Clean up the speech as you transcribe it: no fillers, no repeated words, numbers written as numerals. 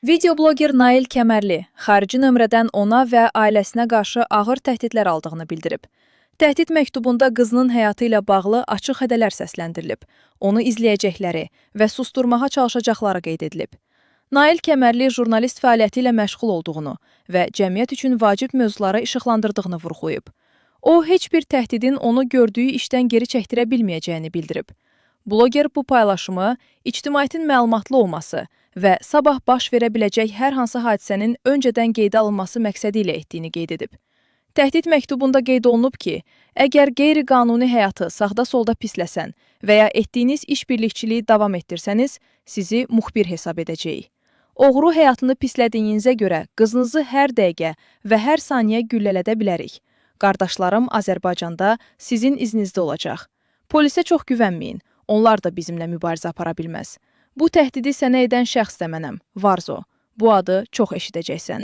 Videobloger Nail Kəmərli xarici nömrədən ona və ailəsinə qarşı ağır təhdidlər aldığını bildirib. Təhdid məktubunda qızının həyatı ilə bağlı açıq hədələr səsləndirilib, onu izləyəcəkləri və susturmağa çalışacaqları qeyd edilib. Nail Kəmərli jurnalist fəaliyyəti ilə məşğul olduğunu və cəmiyyət üçün vacib mövzuları işıqlandırdığını vurğulayıb. O, heç bir təhdidin onu gördüyü işdən geri çəkdirə bilməyəcəyini bildirib. Bloger bu paylaşımı ictimaiyyətin məlumatlı olması və sabah baş verə biləcək hər hansı hadisənin öncədən qeydə alınması məqsədi ilə etdiyini qeyd edib. Təhdid məktubunda qeyd olunub ki, əgər qeyri-qanuni həyatı sağda-solda pisləsən və ya etdiyiniz işbirlikçiliyi davam etdirsəniz, sizi muxbir hesab edəcəyik. Oğru həyatını pislədiyinizə görə qızınızı hər dəqiqə və hər saniyə güllələdə bilərik. Qardaşlarım Azərbaycanda sizin izninizdə olacaq. Polisə çox güvənməyin, onlar da bizimlə mübarizə apara bilməz. Bu təhdidi sənə edən şəxs də mənəm, Varzo. Bu adı çox eşidəcəksən.